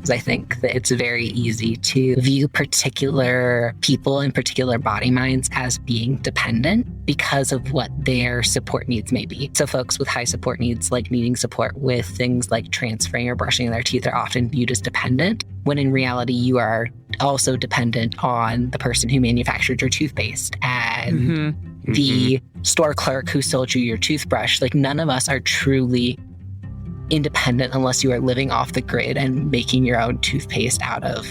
because I think that it's very easy to view particular people and particular body minds as being dependent because of what their support needs may be. So folks with high support needs, like needing support with things like transferring or brushing their teeth, are often viewed as dependent, when in reality you are also dependent on the person who manufactured your toothpaste and the store clerk who sold you your toothbrush. Like, none of us are truly independent unless you are living off the grid and making your own toothpaste out of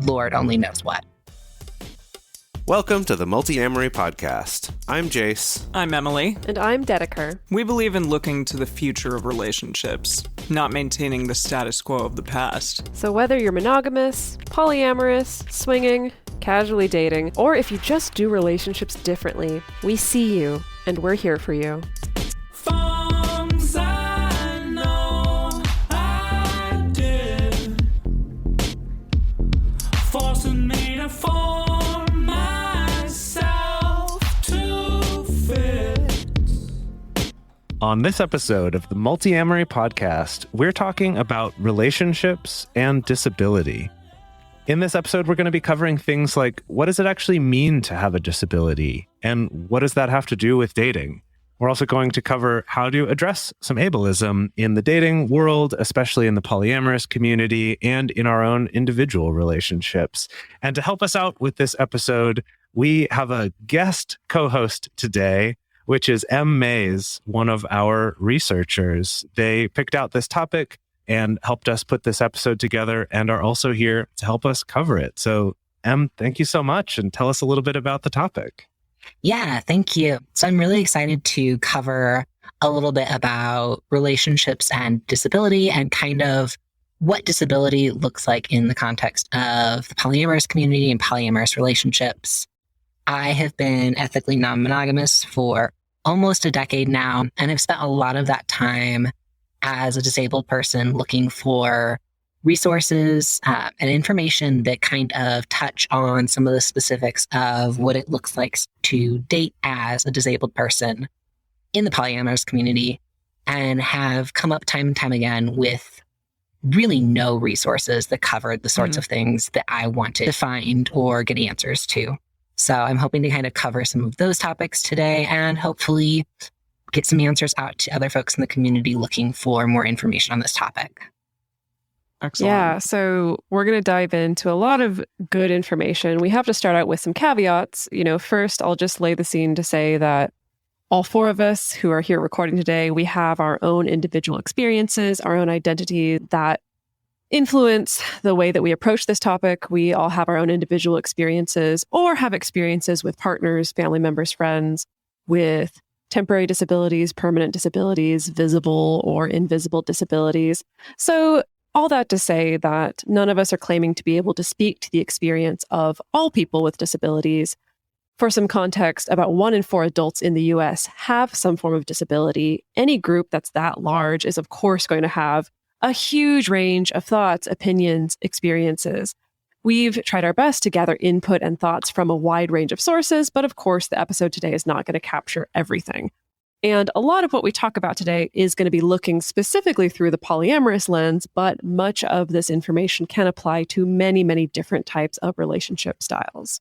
Lord only knows what. Welcome to the Multiamory podcast. I'm Jase. I'm Emily. And I'm Dedeker. We believe in looking to the future of relationships, not maintaining the status quo of the past. So whether you're monogamous, polyamorous, swinging, casually dating, or if you just do relationships differently, we see you and we're here for you. On this episode of the Multiamory podcast, we're talking about relationships and disability. In this episode, we're going to be covering things like, what does it actually mean to have a disability? And what does that have to do with dating? We're also going to cover how to address some ableism in the dating world, especially in the polyamorous community and in our own individual relationships. And to help us out with this episode, we have a guest co-host today, which is Mais, one of our researchers. They picked out this topic and helped us put this episode together and are also here to help us cover it. So, thank you so much, and tell us a little bit about the topic. Yeah, thank you. So I'm really excited to cover a little bit about relationships and disability and kind of what disability looks like in the context of the polyamorous community and polyamorous relationships. I have been ethically non-monogamous for almost a decade now, and I've spent a lot of that time as a disabled person looking for resources and information that kind of touch on some of the specifics of what it looks like to date as a disabled person in the polyamorous community, and have come up time and time again with really no resources that covered the sorts of things that I wanted to find or get answers to. So I'm hoping to kind of cover some of those topics today and hopefully get some answers out to other folks in the community looking for more information on this topic. Excellent. Yeah, so we're going to dive into a lot of good information. We have to start out with some caveats. First, I'll just lay the scene to say that all four of us who are here recording today, we have our own individual experiences, our own identity that influence the way that we approach this topic. We all have our own individual experiences or have experiences with partners, family members, friends with temporary disabilities, permanent disabilities, visible or invisible disabilities. So all that to say that none of us are claiming to be able to speak to the experience of all people with disabilities. For some context, about 1 in 4 adults in the US have some form of disability. Any group that's that large is, of course, going to have a huge range of thoughts, opinions, experiences. We've tried our best to gather input and thoughts from a wide range of sources, but of course, the episode today is not going to capture everything. And a lot of what we talk about today is going to be looking specifically through the polyamorous lens, but much of this information can apply to many, many different types of relationship styles.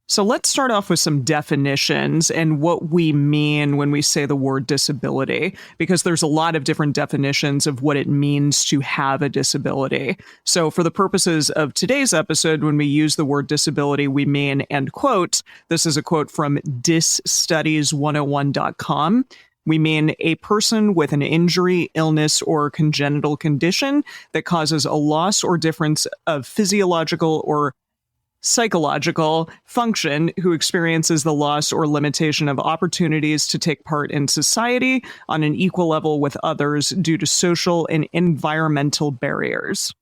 So let's start off with some definitions and what we mean when we say the word disability, because there's a lot of different definitions of what it means to have a disability. So for the purposes of today's episode, when we use the word disability, we mean, end quote, this is a quote from disstudies101.com. We mean a person with an injury, illness, or congenital condition that causes a loss or difference of physiological or psychological function, who experiences the loss or limitation of opportunities to take part in society on an equal level with others due to social and environmental barriers.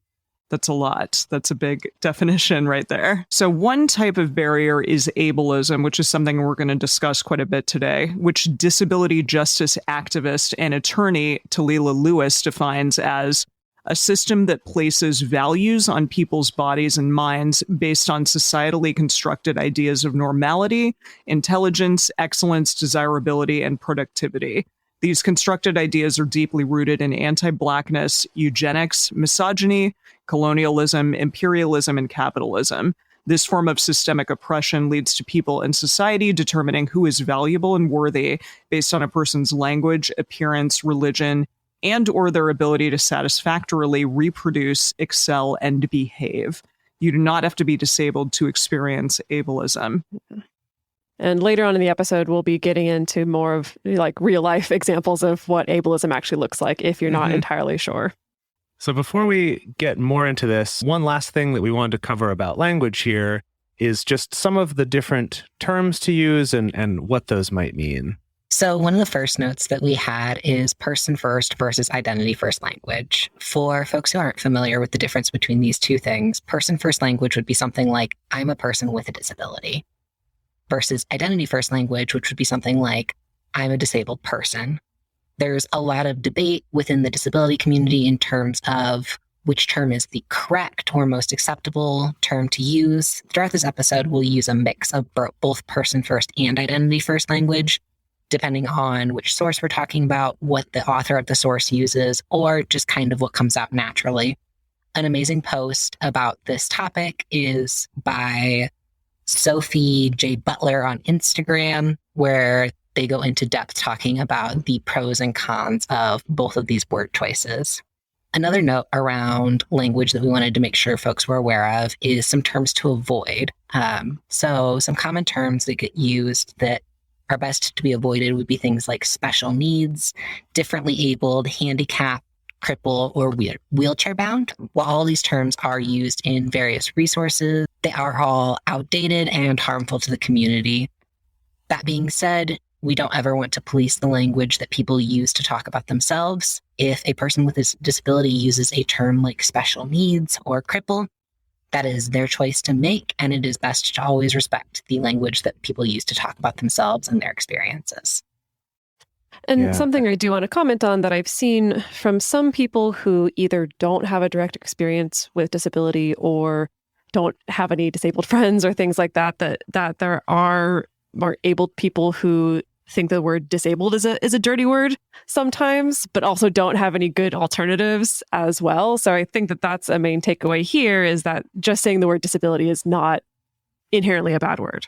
That's a lot. That's a big definition right there. So one type of barrier is ableism, which is something we're going to discuss quite a bit today, which disability justice activist and attorney Talila Lewis defines as a system that places values on people's bodies and minds based on societally constructed ideas of normality, intelligence, excellence, desirability, and productivity. These constructed ideas are deeply rooted in anti-Blackness, eugenics, misogyny, colonialism, imperialism, and capitalism. This form of systemic oppression leads to people in society determining who is valuable and worthy based on a person's language, appearance, religion, and or their ability to satisfactorily reproduce, excel, and behave. You do not have to be disabled to experience ableism. And later on in the episode, we'll be getting into more of like real life examples of what ableism actually looks like if you're not entirely sure. So before we get more into this, one last thing that we wanted to cover about language here is just some of the different terms to use and what those might mean. So one of the first notes that we had is person first versus identity first language. For folks who aren't familiar with the difference between these two things, person first language would be something like, I'm a person with a disability, versus identity first language, which would be something like, I'm a disabled person. There's a lot of debate within the disability community in terms of which term is the correct or most acceptable term to use. Throughout this episode, we'll use a mix of both person first and identity first language, depending on which source we're talking about, what the author of the source uses, or just kind of what comes out naturally. An amazing post about this topic is by Sophie J. Butler on Instagram, where they go into depth talking about the pros and cons of both of these word choices. Another note around language that we wanted to make sure folks were aware of is some terms to avoid. So some common terms that get used that are best to be avoided would be things like special needs, differently abled, handicapped, cripple, or wheelchair bound. While all these terms are used in various resources, they are all outdated and harmful to the community. That being said, we don't ever want to police the language that people use to talk about themselves. If a person with a disability uses a term like special needs or cripple, that is their choice to make, and it is best to always respect the language that people use to talk about themselves and their experiences. And something I do want to comment on that I've seen from some people who either don't have a direct experience with disability or don't have any disabled friends or things like that, that there are more abled people who think the word disabled is a dirty word sometimes, but also don't have any good alternatives as well. So I think that that's a main takeaway here, is that just saying the word disability is not inherently a bad word.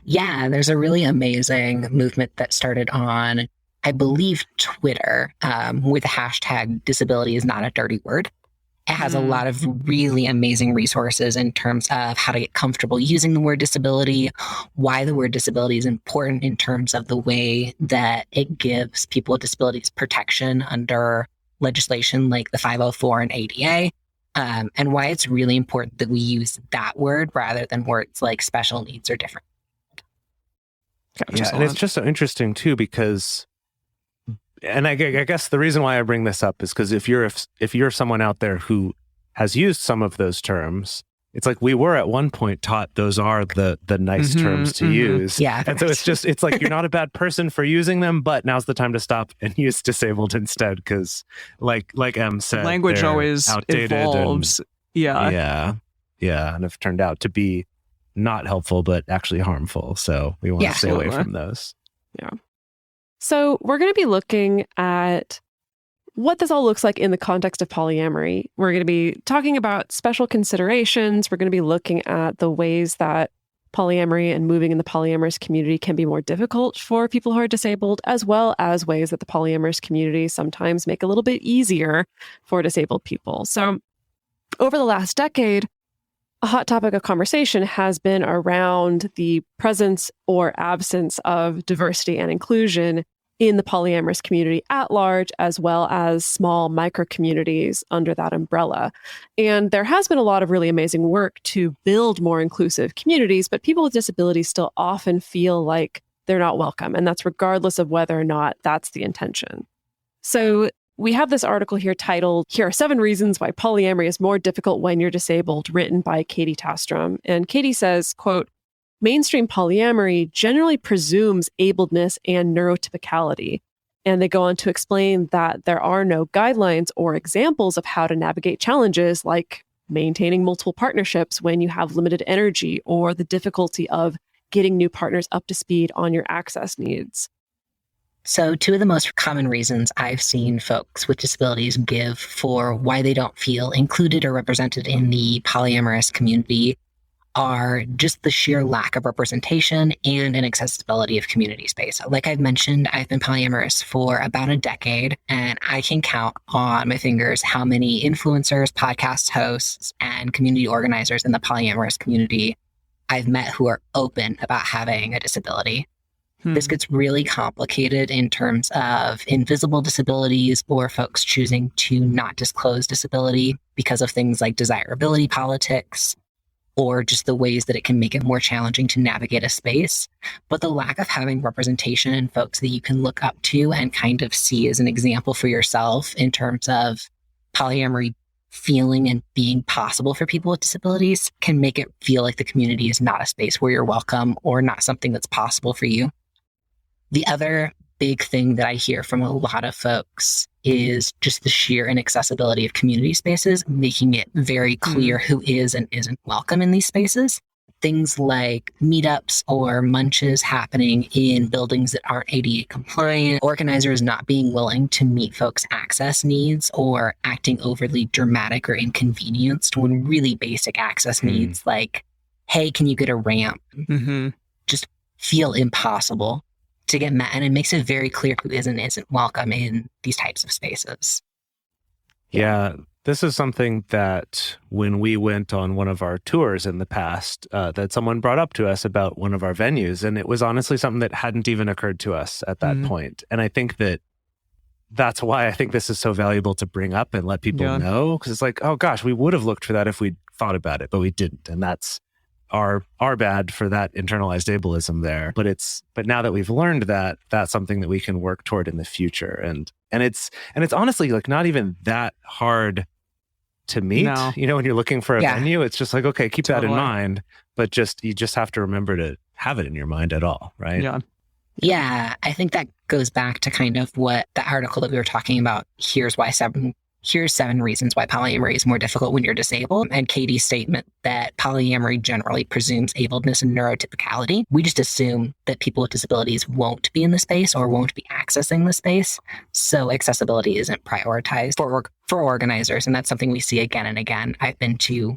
Yeah, there's a really amazing movement that started on, I believe, Twitter, with the hashtag disability is not a dirty word. It has a lot of really amazing resources in terms of how to get comfortable using the word disability, why the word disability is important in terms of the way that it gives people with disabilities protection under legislation like the 504 and ADA, and why it's really important that we use that word rather than words like special needs or different. Yeah, and it's just so interesting too, because, and I guess the reason why I bring this up is because if you're someone out there who has used some of those terms, it's like we were at one point taught those are the nice terms to use. Yeah. And so it's like you're not a bad person for using them, but now's the time to stop and use disabled instead, because like Em said, language always outdated evolves. Yeah, and have turned out to be not helpful, but actually harmful. So we want to stay away from those. Yeah. So we're going to be looking at what this all looks like in the context of polyamory. We're going to be talking about special considerations. We're going to be looking at the ways that polyamory and moving in the polyamorous community can be more difficult for people who are disabled, as well as ways that the polyamorous community sometimes make a little bit easier for disabled people. So over the last decade, a hot topic of conversation has been around the presence or absence of diversity and inclusion in the polyamorous community at large, as well as small micro communities under that umbrella. And there has been a lot of really amazing work to build more inclusive communities, but people with disabilities still often feel like they're not welcome. And that's regardless of whether or not that's the intention. So we have this article here titled, "Here are 7 Reasons Why Polyamory is More Difficult When You're Disabled," written by Katie Tastrom. And Katie says, quote, "Mainstream polyamory generally presumes abledness and neurotypicality." And they go on to explain that there are no guidelines or examples of how to navigate challenges like maintaining multiple partnerships when you have limited energy, or the difficulty of getting new partners up to speed on your access needs. So, two of the most common reasons I've seen folks with disabilities give for why they don't feel included or represented in the polyamorous community are just the sheer lack of representation and inaccessibility of community space. Like I've mentioned, I've been polyamorous for about a decade, and I can count on my fingers how many influencers, podcast hosts, and community organizers in the polyamorous community I've met who are open about having a disability. This gets really complicated in terms of invisible disabilities or folks choosing to not disclose disability because of things like desirability politics or just the ways that it can make it more challenging to navigate a space. But the lack of having representation in folks that you can look up to and kind of see as an example for yourself in terms of polyamory feeling and being possible for people with disabilities can make it feel like the community is not a space where you're welcome or not something that's possible for you. The other big thing that I hear from a lot of folks is just the sheer inaccessibility of community spaces, making it very clear who is and isn't welcome in these spaces. Things like meetups or munches happening in buildings that aren't ADA compliant, organizers not being willing to meet folks' access needs or acting overly dramatic or inconvenienced when really basic access needs like, hey, can you get a ramp? Just feel impossible to get met, and it makes it very clear who is and isn't welcome in these types of spaces. Yeah, this is something that when we went on one of our tours in the past, that someone brought up to us about one of our venues, and it was honestly something that hadn't even occurred to us at that point. And I think that's why I think this is so valuable to bring up and let people know, because it's like, oh gosh, we would have looked for that if we'd thought about it, but we didn't, and that's our bad for that internalized ableism there. But now that we've learned that, that's something that we can work toward in the future. And it's honestly like not even that hard to meet. No. You know, when you're looking for a venue, it's just like, okay, keep that in mind, but you just have to remember to have it in your mind at all, right? Yeah, I think that goes back to kind of what the article that we were talking about, here's 7 reasons why polyamory is more difficult when you're disabled, and Katie's statement that polyamory generally presumes ableness and neurotypicality. We just assume that people with disabilities won't be in the space or won't be accessing the space, so accessibility isn't prioritized for organizers, and that's something we see again and again. I've been to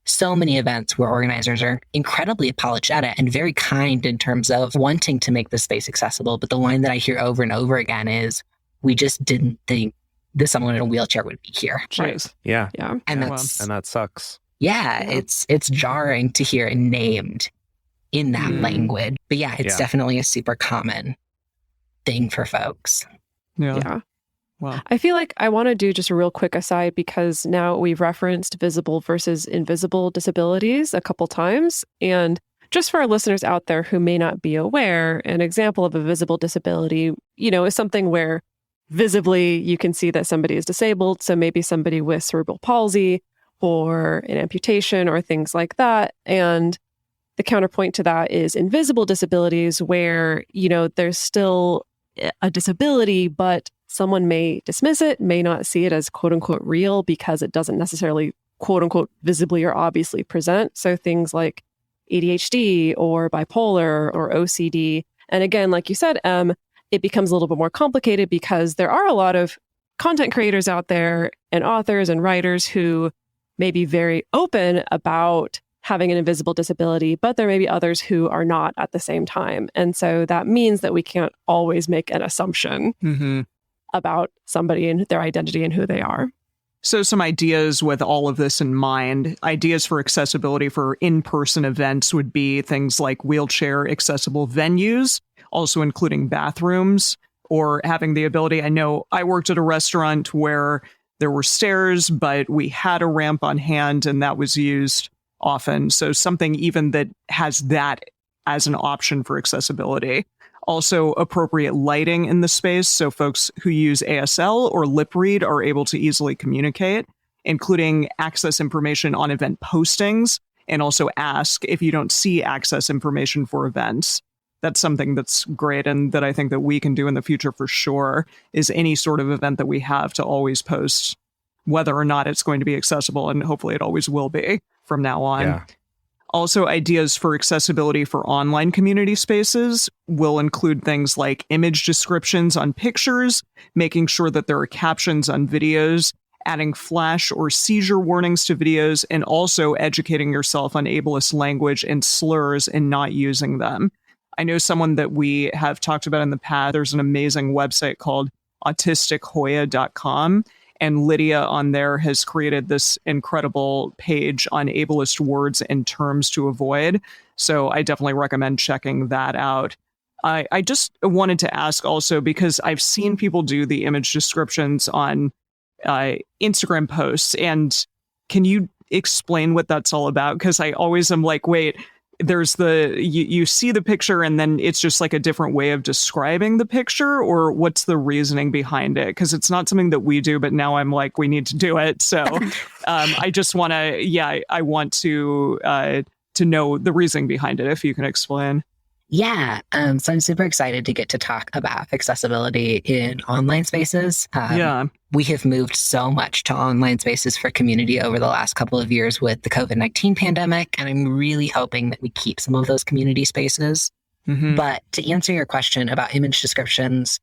so many events where organizers are incredibly apologetic and very kind in terms of wanting to make the space accessible, but the line that I hear over and over again is, we just didn't think that someone in a wheelchair would be here. Right. Yeah. And that sucks. Yeah, it's jarring to hear it named in that language. But it's definitely a super common thing for folks. Yeah. Wow. I feel like I want to do just a real quick aside, because now we've referenced visible versus invisible disabilities a couple times. And just for our listeners out there who may not be aware, an example of a visible disability, is something where visibly you can see that somebody is disabled. So maybe somebody with cerebral palsy or an amputation or things like that. And the counterpoint to that is invisible disabilities where, there's still a disability, but someone may dismiss it, may not see it as quote unquote real because it doesn't necessarily quote unquote visibly or obviously present. So things like ADHD or bipolar or OCD. And again, like you said, it becomes a little bit more complicated because there are a lot of content creators out there and authors and writers who may be very open about having an invisible disability, but there may be others who are not at the same time. And so that means that we can't always make an assumption about somebody and their identity and who they are. So some ideas with all of this in mind, ideas for accessibility for in-person events would be things like wheelchair accessible venues, also including bathrooms, or having the ability. I know I worked at a restaurant where there were stairs, but we had a ramp on hand and that was used often. So something even that has that as an option for accessibility. Also appropriate lighting in the space, so folks who use ASL or lip read are able to easily communicate, including access information on event postings, and also ask if you don't see access information for events. That's something that's great and that I think that we can do in the future for sure, is any sort of event that we have to always post whether or not it's going to be accessible, and hopefully it always will be from now on. Also, ideas for accessibility for online community spaces will include things like image descriptions on pictures, making sure that there are captions on videos, adding flash or seizure warnings to videos, and also educating yourself on ableist language and slurs and not using them. I know someone that we have talked about in the past. There's an amazing website called autistichoya.com. And Lydia on there has created this incredible page on ableist words and terms to avoid. So I definitely recommend checking that out. I just wanted to ask also, because I've seen people do the image descriptions on Instagram posts. And can you explain what that's all about? Because I always am like, wait, there's you see the picture and then it's just like a different way of describing the picture, or what's the reasoning behind it? Because it's not something that we do, but now I'm like, we need to do it. So I just want to, I want to know the reasoning behind it, if you can explain. Yeah. So I'm super excited to get to talk about accessibility in online spaces. We have moved so much to online spaces for community over the last couple of years with the COVID-19 pandemic, and I'm really hoping that we keep some of those community spaces. Mm-hmm. But to answer your question about image descriptions,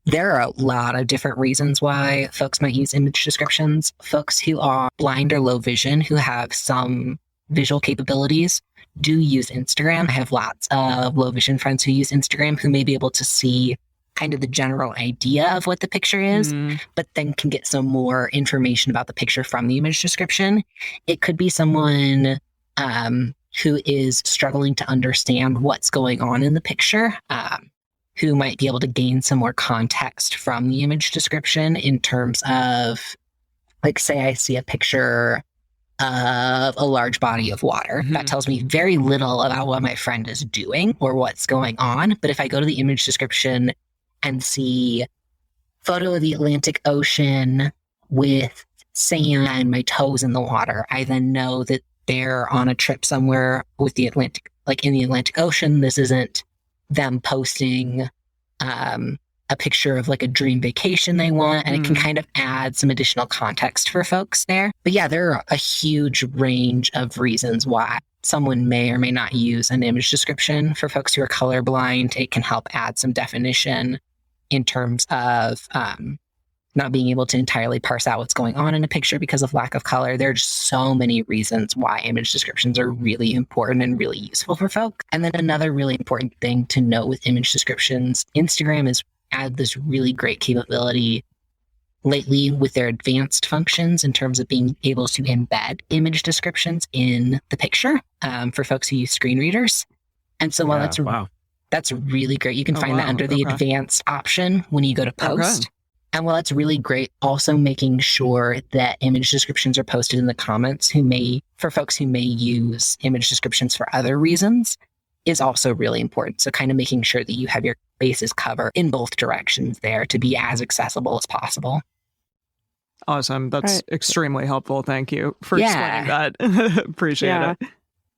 there are a lot of different reasons why folks might use image descriptions. Folks who are blind or low vision, who have some visual capabilities, do use Instagram. I have lots of low vision friends who use Instagram who may be able to see kind of the general idea of what the picture is, but then can get some more information about the picture from the image description. It could be someone who is struggling to understand what's going on in the picture, who might be able to gain some more context from the image description in terms of, like, say I see a picture of a large body of water. Mm-hmm. That tells me very little about what my friend is doing or what's going on. But if I go to the image description and see photo of the Atlantic Ocean with sand, my toes in the water, I then know that they're on a trip somewhere with the Atlantic, like in the Atlantic Ocean. This isn't them posting a picture of like a dream vacation they want, and it can kind of add some additional context for folks there. But yeah, there are a huge range of reasons why someone may or may not use an image description. For folks who are colorblind, it can help add some definition in terms of not being able to entirely parse out what's going on in a picture because of lack of color. There are just so many reasons why image descriptions are really important and really useful for folk. And then another really important thing to note with image descriptions, Instagram has added this really great capability lately with their advanced functions in terms of being able to embed image descriptions in the picture for folks who use screen readers. And so while that's really great, you can find that under the advanced option when you go to post. And while it's really great, also making sure that image descriptions are posted in the comments for folks who may use image descriptions for other reasons is also really important. So kind of making sure that you have your bases covered in both directions there to be as accessible as possible. Awesome. That's extremely helpful. Thank you for explaining that. Appreciate it.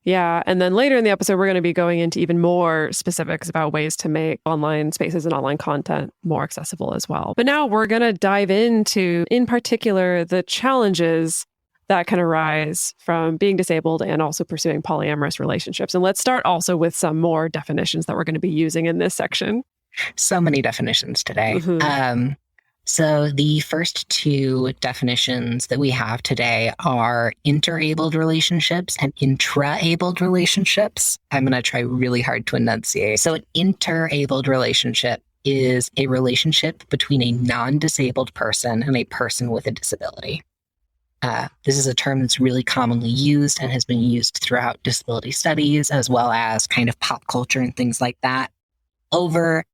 Yeah. And then later in the episode, we're going to be going into even more specifics about ways to make online spaces and online content more accessible as well. But now we're going to dive into, in particular, the challenges that can arise from being disabled and also pursuing polyamorous relationships. And let's start also with some more definitions that we're going to be using in this section. So many definitions today. So the first two definitions that we have today are interabled relationships and intra-abled relationships. I'm going to try really hard to enunciate. So an interabled relationship is a relationship between a non-disabled person and a person with a disability. This is a term that's really commonly used and has been used throughout disability studies as well as kind of pop culture and things like that. Over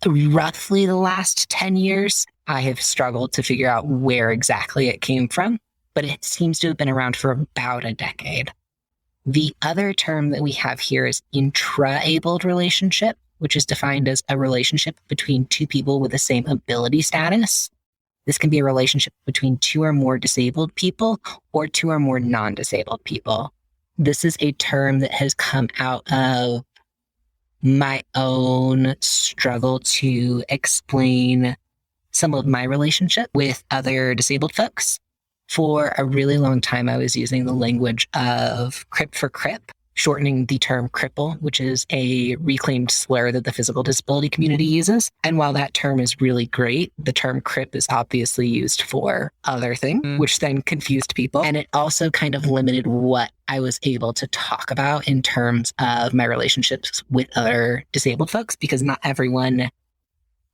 roughly the last 10 years, I have struggled to figure out where exactly it came from, but it seems to have been around for about a decade. The other term that we have here is intra-abled relationship, which is defined as a relationship between two people with the same ability status. This can be a relationship between two or more disabled people or two or more non-disabled people. This is a term that has come out of my own struggle to explain some of my relationship with other disabled folks. For a really long time, I was using the language of crip for crip shortening the term cripple, which is a reclaimed slur that the physical disability community uses. And while that term is really great, the term crip is obviously used for other things, which then confused people. And it also kind of limited what I was able to talk about in terms of my relationships with other disabled folks, because not everyone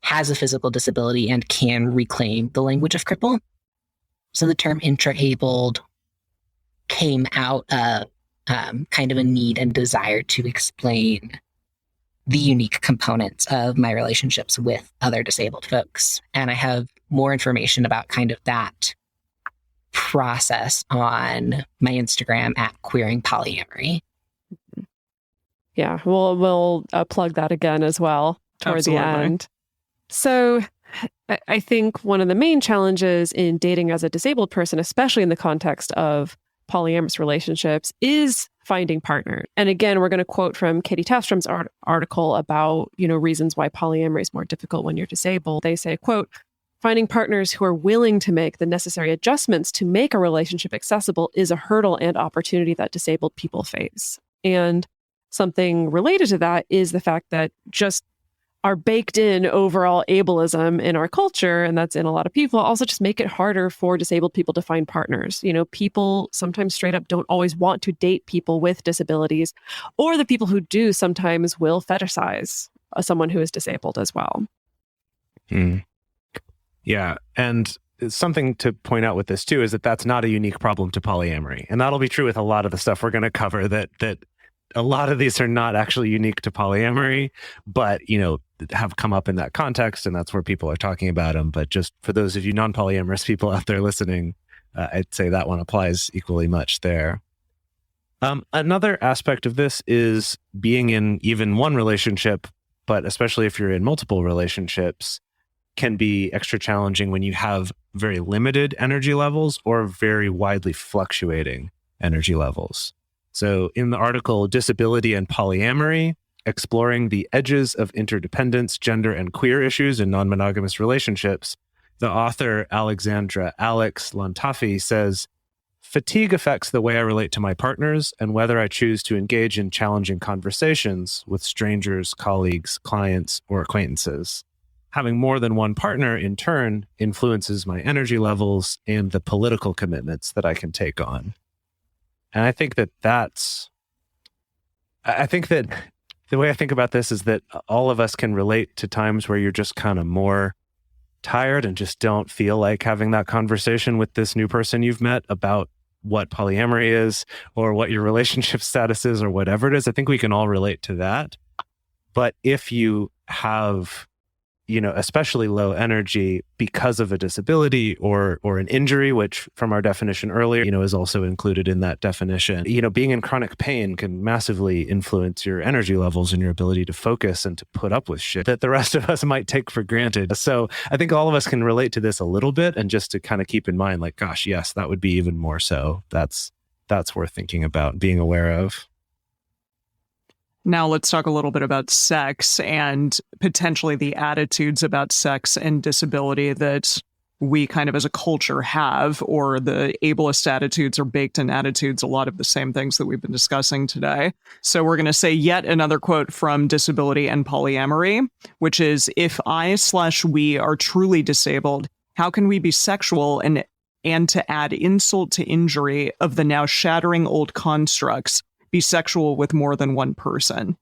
has a physical disability and can reclaim the language of cripple. So the term intra-abled came out of kind of a need and desire to explain the unique components of my relationships with other disabled folks. And I have more information about kind of that process on my Instagram at Queering Polyamory. Yeah, we'll plug that again as well toward Absolutely. the end. So I think one of the main challenges in dating as a disabled person, especially in the context of polyamorous relationships, is finding partner. And again, we're going to quote from Katie Tastrom's article about, reasons why polyamory is more difficult when you're disabled. They say, quote, finding partners who are willing to make the necessary adjustments to make a relationship accessible is a hurdle and opportunity that disabled people face. And something related to that is the fact that just our baked in overall ableism in our culture, and that's in a lot of people, also just make it harder for disabled people to find partners. People sometimes straight up don't always want to date people with disabilities, or the people who do sometimes will fetishize someone who is disabled as well. Yeah. And something to point out with this too is that that's not a unique problem to polyamory. And that'll be true with a lot of the stuff we're going to cover, that a lot of these are not actually unique to polyamory, but, have come up in that context, and that's where people are talking about them. But just for those of you non-polyamorous people out there listening, I'd say that one applies equally much there. Another aspect of this is being in even one relationship, but especially if you're in multiple relationships, can be extra challenging when you have very limited energy levels or very widely fluctuating energy levels. So in the article, Disability and Polyamory, Exploring the Edges of Interdependence, Gender, and Queer Issues in Non-Monogamous Relationships, the author Alexandra Alex Lantafi says, fatigue affects the way I relate to my partners and whether I choose to engage in challenging conversations with strangers, colleagues, clients, or acquaintances. Having more than one partner, in turn, influences my energy levels and the political commitments that I can take on. And I think that the way I think about this is that all of us can relate to times where you're just kind of more tired and just don't feel like having that conversation with this new person you've met about what polyamory is or what your relationship status is or whatever it is. I think we can all relate to that. But if you have, especially low energy because of a disability or an injury, which from our definition earlier, is also included in that definition. Being in chronic pain can massively influence your energy levels and your ability to focus and to put up with shit that the rest of us might take for granted. So I think all of us can relate to this a little bit, and just to kind of keep in mind, like, gosh, yes, that would be even more so. That's worth thinking about, being aware of. Now let's talk a little bit about sex and potentially the attitudes about sex and disability that we kind of as a culture have, or the ableist attitudes or baked in attitudes, a lot of the same things that we've been discussing today. So we're going to say yet another quote from Disability and Polyamory, which is, if I/we are truly disabled, how can we be sexual and to add insult to injury of the now shattering old constructs, be sexual with more than one person?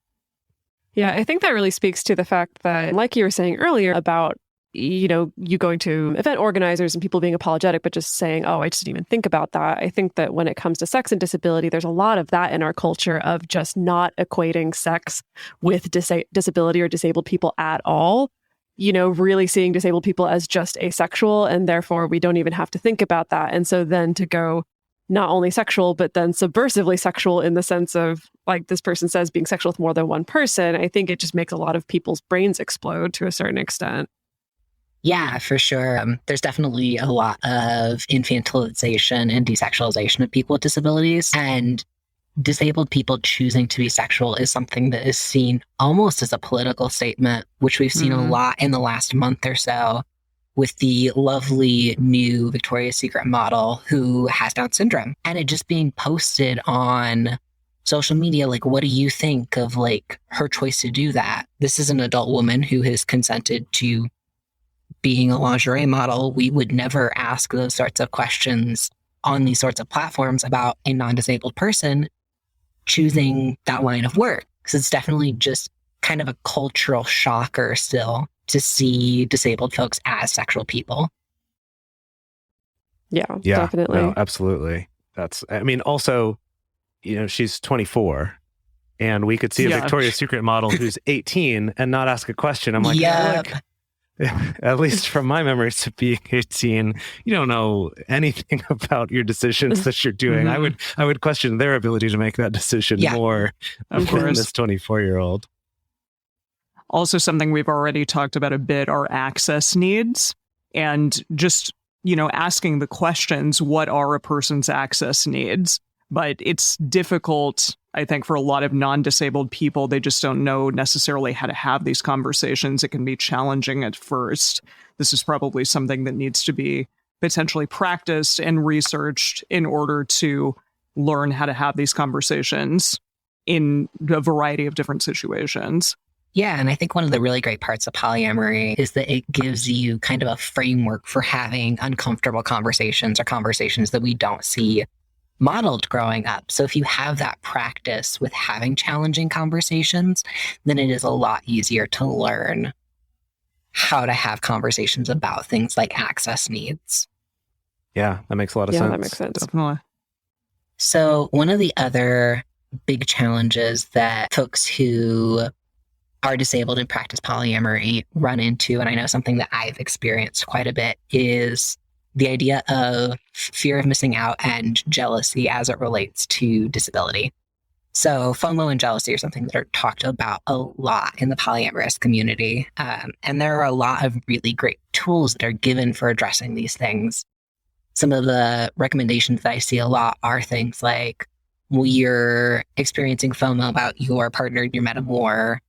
Yeah, I think that really speaks to the fact that, like you were saying earlier about, you going to event organizers and people being apologetic, but just saying, oh, I just didn't even think about that. I think that when it comes to sex and disability, there's a lot of that in our culture of just not equating sex with disability or disabled people at all. Really seeing disabled people as just asexual, and therefore we don't even have to think about that. And so then to go not only sexual, but then subversively sexual in the sense of, like this person says, being sexual with more than one person, I think it just makes a lot of people's brains explode to a certain extent. Yeah, for sure. There's definitely a lot of infantilization and desexualization of people with disabilities. And disabled people choosing to be sexual is something that is seen almost as a political statement, which we've seen a lot in the last month or so with the lovely new Victoria's Secret model who has Down syndrome. And it just being posted on social media, like, what do you think of like her choice to do that? This is an adult woman who has consented to being a lingerie model. We would never ask those sorts of questions on these sorts of platforms about a non-disabled person choosing that line of work. Because it's definitely just kind of a cultural shocker still to see disabled folks as sexual people. Yeah, definitely. No, absolutely. Also, she's 24 and we could see a Victoria's Secret model who's 18 and not ask a question. I'm like, at least from my memories of being 18, you don't know anything about your decisions that you're doing. I would question their ability to make that decision more than this 24-year-old. Also, something we've already talked about a bit are access needs, and just, asking the questions, what are a person's access needs? But it's difficult, I think, for a lot of non-disabled people. They just don't know necessarily how to have these conversations. It can be challenging at first. This is probably something that needs to be potentially practiced and researched in order to learn how to have these conversations in a variety of different situations. Yeah, and I think one of the really great parts of polyamory is that it gives you kind of a framework for having uncomfortable conversations or conversations that we don't see modeled growing up. So if you have that practice with having challenging conversations, then it is a lot easier to learn how to have conversations about things like access needs. Yeah, that makes a lot of sense. Yeah, that makes sense. Definitely. So one of the other big challenges that folks who are disabled and practice polyamory run into, and I know something that I've experienced quite a bit, is the idea of fear of missing out and jealousy as it relates to disability. So FOMO and jealousy are something that are talked about a lot in the polyamorous community. And there are a lot of really great tools that are given for addressing these things. Some of the recommendations that I see a lot are things like, well, you're experiencing FOMO about your partner you met more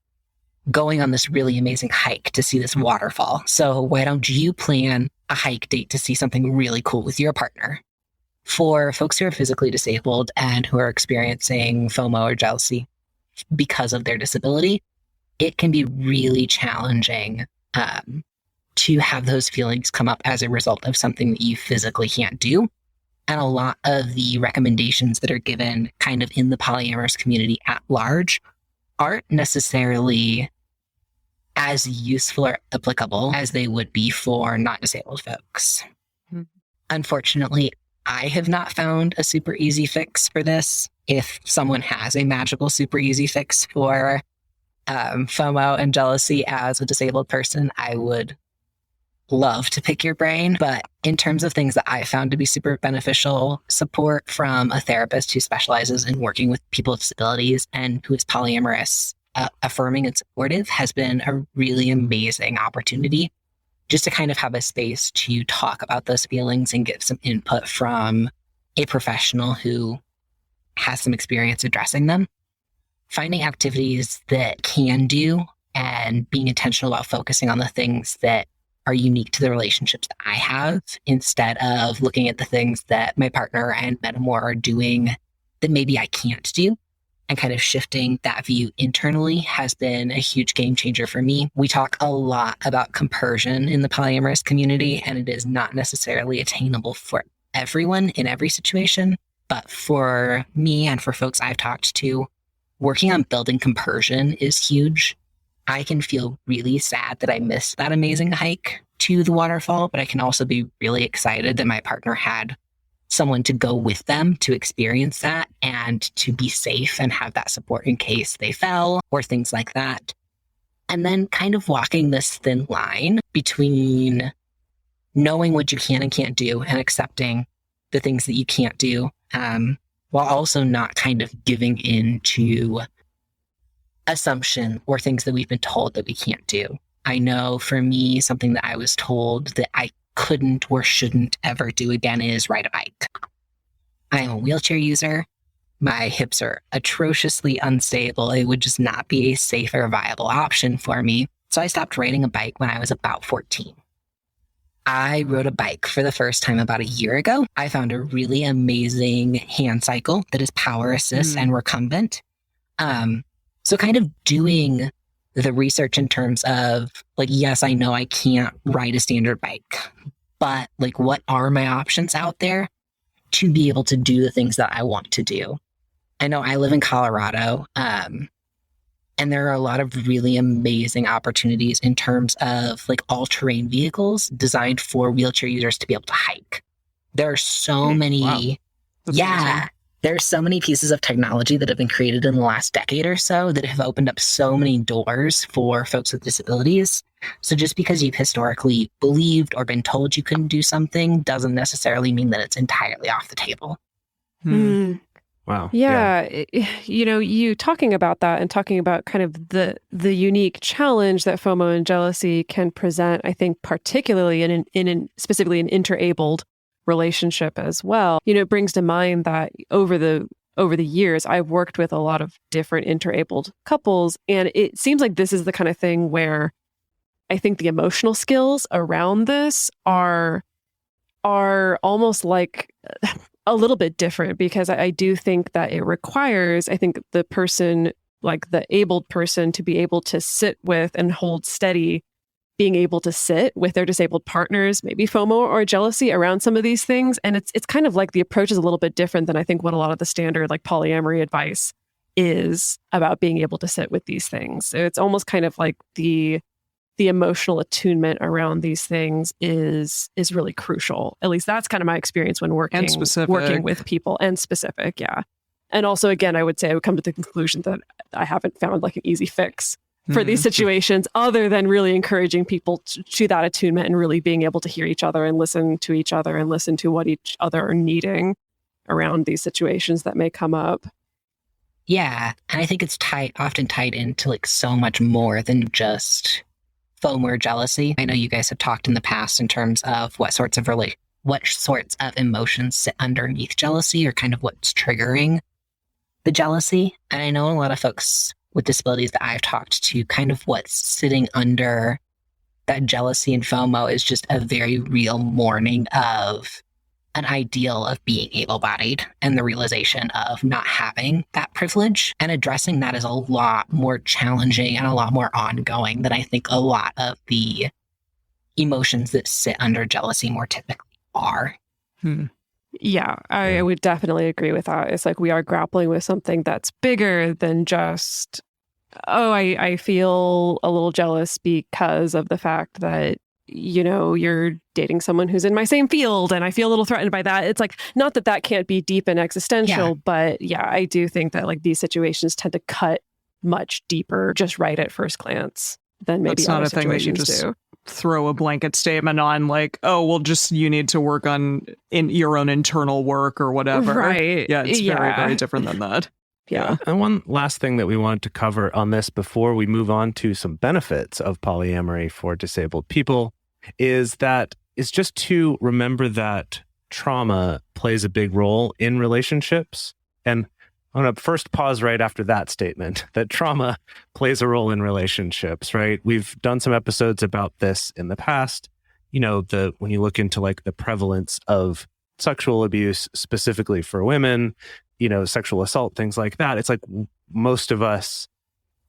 going on this really amazing hike to see this waterfall. So why don't you plan a hike date to see something really cool with your partner? For folks who are physically disabled and who are experiencing FOMO or jealousy because of their disability, it can be really challenging to have those feelings come up as a result of something that you physically can't do. And a lot of the recommendations that are given kind of in the polyamorous community at large aren't necessarily as useful or applicable as they would be for not disabled folks. Mm-hmm. Unfortunately, I have not found a super easy fix for this. If someone has a magical super easy fix for FOMO and jealousy as a disabled person, I would love to pick your brain. But in terms of things that I found to be super beneficial, support from a therapist who specializes in working with people with disabilities and who is polyamorous, affirming and supportive, has been a really amazing opportunity just to kind of have a space to talk about those feelings and get some input from a professional who has some experience addressing them. Finding activities that can do and being intentional about focusing on the things that are unique to the relationships that I have, instead of looking at the things that my partner and Metamor are doing that maybe I can't do, and kind of shifting that view internally has been a huge game changer for me. We talk a lot about compersion in the polyamorous community, and it is not necessarily attainable for everyone in every situation. But for me and for folks I've talked to, working on building compersion is huge. I can feel really sad that I missed that amazing hike to the waterfall, but I can also be really excited that my partner had someone to go with them to experience that and to be safe and have that support in case they fell or things like that. And then kind of walking this thin line between knowing what you can and can't do and accepting the things that you can't do, while also not kind of giving in to assumption or things that we've been told that we can't do. I know for me, something that I was told that I couldn't or shouldn't ever do again is ride a bike. I am a wheelchair user. My hips are atrociously unstable. It would just not be a safe or viable option for me. So I stopped riding a bike when I was about 14. I rode a bike for the first time about a year ago. I found a really amazing hand cycle that is power assist and recumbent. So kind of doing the research in terms of like, yes, I know I can't ride a standard bike, but like, what are my options out there to be able to do the things that I want to do? I know I live in Colorado, and there are a lot of really amazing opportunities in terms of like all-terrain vehicles designed for wheelchair users to be able to hike. There are so many, Wow. That's amazing. there's so many pieces of technology that have been created in the last decade or so that have opened up so many doors for folks with disabilities. So just because you've historically believed or been told you couldn't do something doesn't necessarily mean that it's entirely off the table. Wow. Yeah, you talking about that and talking about kind of the unique challenge that FOMO and jealousy can present, I think particularly in specifically an interabled relationship as well. It brings to mind that over the years, I've worked with a lot of different interabled couples, and it seems like this is the kind of thing where I think the emotional skills around this are almost like a little bit different, because I do think that it requires, I think, the person, like the abled person, to be able to sit with and hold steady, being able to sit with their disabled partners, maybe FOMO or jealousy around some of these things. And it's kind of like the approach is a little bit different than I think what a lot of the standard like polyamory advice is about being able to sit with these things. So it's almost kind of like the emotional attunement around these things is really crucial. At least that's kind of my experience when working with people, and specific. Yeah. And also, again, I would say I would come to the conclusion that I haven't found like an easy fix for these situations, other than really encouraging people to that attunement and really being able to hear each other and listen to each other and listen to what each other are needing around these situations that may come up. Yeah. And I think it's often tied into like so much more than just FOMO or jealousy. I know you guys have talked in the past in terms of what sorts of emotions sit underneath jealousy, or kind of what's triggering the jealousy. And I know a lot of folks with disabilities that I've talked to, kind of what's sitting under that jealousy and FOMO is just a very real mourning of an ideal of being able-bodied and the realization of not having that privilege. And addressing that is a lot more challenging and a lot more ongoing than I think a lot of the emotions that sit under jealousy more typically are. Yeah, I would definitely agree with that. It's like we are grappling with something that's bigger than just, I feel a little jealous because of the fact that, you're dating someone who's in my same field and I feel a little threatened by that. It's like, not that that can't be deep and existential, but yeah, I do think that like these situations tend to cut much deeper just right at first glance than maybe That's not other a thing that you situations just do. throw a blanket statement on, like, oh, well, just you need to work on in your own internal work or whatever. Right. Yeah, it's very, very different than that. Yeah. And one last thing that we wanted to cover on this before we move on to some benefits of polyamory for disabled people is just to remember that trauma plays a big role in relationships. And I'm going to first pause right after that statement, that trauma plays a role in relationships, right? We've done some episodes about this in the past. When you look into like the prevalence of sexual abuse, specifically for women, sexual assault, things like that, it's like most of us,